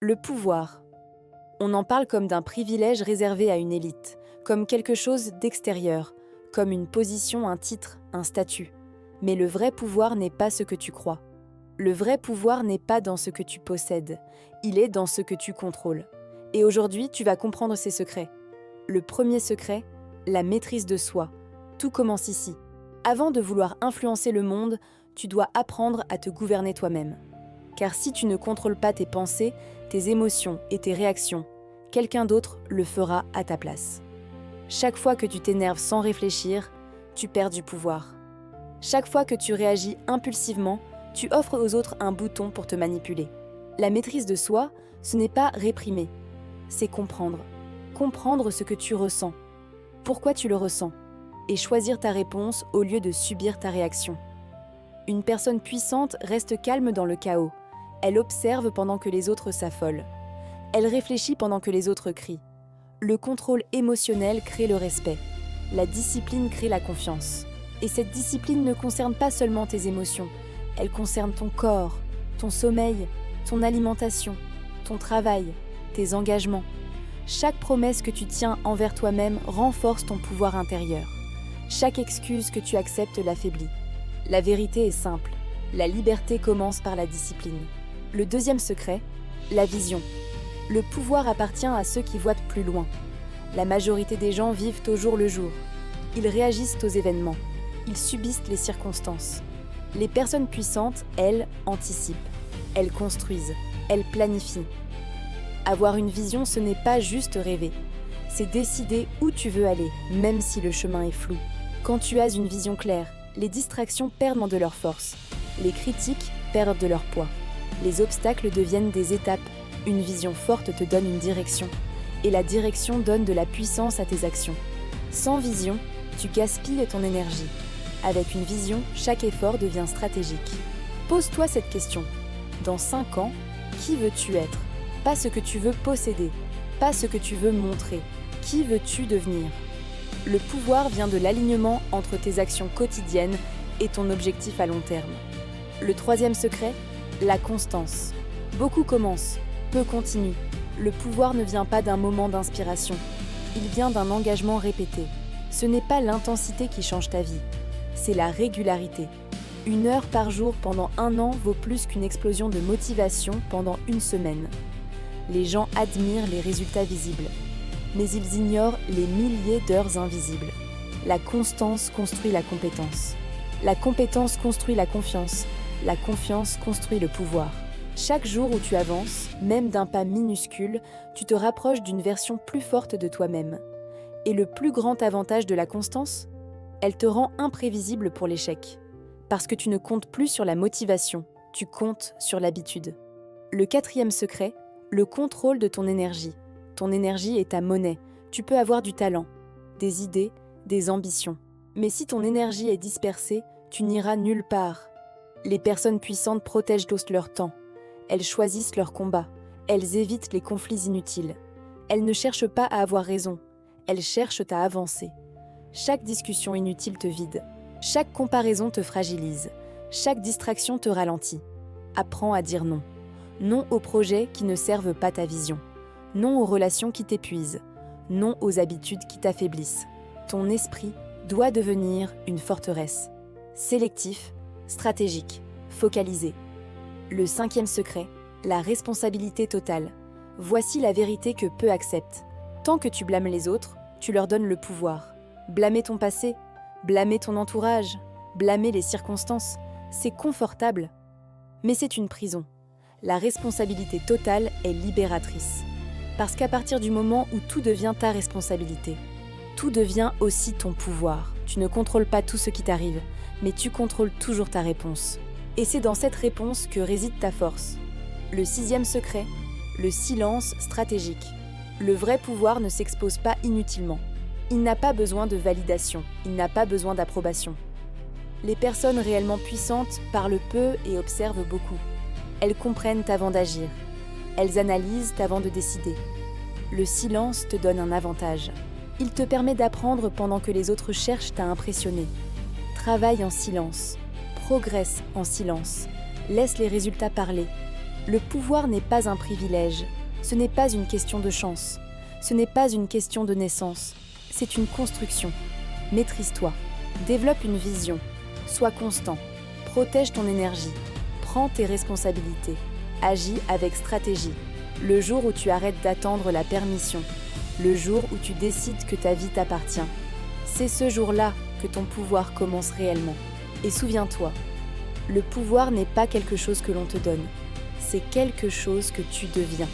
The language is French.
Le pouvoir. On en parle comme d'un privilège réservé à une élite, comme quelque chose d'extérieur, comme une position, un titre, un statut. Mais le vrai pouvoir n'est pas ce que tu crois. Le vrai pouvoir n'est pas dans ce que tu possèdes, il est dans ce que tu contrôles. Et aujourd'hui, tu vas comprendre ces secrets. Le premier secret, la maîtrise de soi. Tout commence ici. Avant de vouloir influencer le monde, tu dois apprendre à te gouverner toi-même. Car si tu ne contrôles pas tes pensées, tes émotions et tes réactions, quelqu'un d'autre le fera à ta place. Chaque fois que tu t'énerves sans réfléchir, tu perds du pouvoir. Chaque fois que tu réagis impulsivement, tu offres aux autres un bouton pour te manipuler. La maîtrise de soi, ce n'est pas réprimer, c'est comprendre. Comprendre ce que tu ressens, pourquoi tu le ressens, et choisir ta réponse au lieu de subir ta réaction. Une personne puissante reste calme dans le chaos. Elle observe pendant que les autres s'affolent. Elle réfléchit pendant que les autres crient. Le contrôle émotionnel crée le respect. La discipline crée la confiance. Et cette discipline ne concerne pas seulement tes émotions. Elle concerne ton corps, ton sommeil, ton alimentation, ton travail, tes engagements. Chaque promesse que tu tiens envers toi-même renforce ton pouvoir intérieur. Chaque excuse que tu acceptes l'affaiblit. La vérité est simple. La liberté commence par la discipline. Le deuxième secret, la vision. Le pouvoir appartient à ceux qui voient plus loin. La majorité des gens vivent au jour le jour. Ils réagissent aux événements. Ils subissent les circonstances. Les personnes puissantes, elles, anticipent. Elles construisent. Elles planifient. Avoir une vision, ce n'est pas juste rêver. C'est décider où tu veux aller, même si le chemin est flou. Quand tu as une vision claire, les distractions perdent de leur force. Les critiques perdent de leur poids. Les obstacles deviennent des étapes. Une vision forte te donne une direction. Et la direction donne de la puissance à tes actions. Sans vision, tu gaspilles ton énergie. Avec une vision, chaque effort devient stratégique. Pose-toi cette question. Dans 5 ans, qui veux-tu être ? Pas ce que tu veux posséder, pas ce que tu veux montrer. Qui veux-tu devenir ? Le pouvoir vient de l'alignement entre tes actions quotidiennes et ton objectif à long terme. Le troisième secret, la constance. Beaucoup commencent, peu continuent. Le pouvoir ne vient pas d'un moment d'inspiration. Il vient d'un engagement répété. Ce n'est pas l'intensité qui change ta vie, c'est la régularité. 1 heure par jour pendant 1 an vaut plus qu'une explosion de motivation pendant 1 semaine. Les gens admirent les résultats visibles, mais ils ignorent les milliers d'heures invisibles. La constance construit la compétence. La compétence construit la confiance. La confiance construit le pouvoir. Chaque jour où tu avances, même d'un pas minuscule, tu te rapproches d'une version plus forte de toi-même. Et le plus grand avantage de la constance ? Elle te rend imprévisible pour l'échec. Parce que tu ne comptes plus sur la motivation, tu comptes sur l'habitude. Le quatrième secret, le contrôle de ton énergie. Ton énergie est ta monnaie. Tu peux avoir du talent, des idées, des ambitions. Mais si ton énergie est dispersée, tu n'iras nulle part. Les personnes puissantes protègent leur temps. Elles choisissent leurs combats. Elles évitent les conflits inutiles. Elles ne cherchent pas à avoir raison. Elles cherchent à avancer. Chaque discussion inutile te vide. Chaque comparaison te fragilise. Chaque distraction te ralentit. Apprends à dire non. Non aux projets qui ne servent pas ta vision. Non aux relations qui t'épuisent. Non aux habitudes qui t'affaiblissent. Ton esprit doit devenir une forteresse. Sélectif, stratégique, focalisé. Le cinquième secret, la responsabilité totale. Voici la vérité que peu acceptent. Tant que tu blâmes les autres, tu leur donnes le pouvoir. Blâmer ton passé, blâmer ton entourage, blâmer les circonstances, c'est confortable. Mais c'est une prison. La responsabilité totale est libératrice. Parce qu'à partir du moment où tout devient ta responsabilité, tout devient aussi ton pouvoir. Tu ne contrôles pas tout ce qui t'arrive, mais tu contrôles toujours ta réponse. Et c'est dans cette réponse que réside ta force. Le sixième secret, le silence stratégique. Le vrai pouvoir ne s'expose pas inutilement. Il n'a pas besoin de validation, il n'a pas besoin d'approbation. Les personnes réellement puissantes parlent peu et observent beaucoup. Elles comprennent avant d'agir. Elles analysent avant de décider. Le silence te donne un avantage. Il te permet d'apprendre pendant que les autres cherchent à impressionner. Travaille en silence. Progresse en silence. Laisse les résultats parler. Le pouvoir n'est pas un privilège, ce n'est pas une question de chance, ce n'est pas une question de naissance, c'est une construction. Maîtrise-toi, développe une vision, sois constant, protège ton énergie, prends tes responsabilités, agis avec stratégie. Le jour où tu arrêtes d'attendre la permission, le jour où tu décides que ta vie t'appartient, c'est ce jour-là que ton pouvoir commence réellement. Et souviens-toi, le pouvoir n'est pas quelque chose que l'on te donne, c'est quelque chose que tu deviens.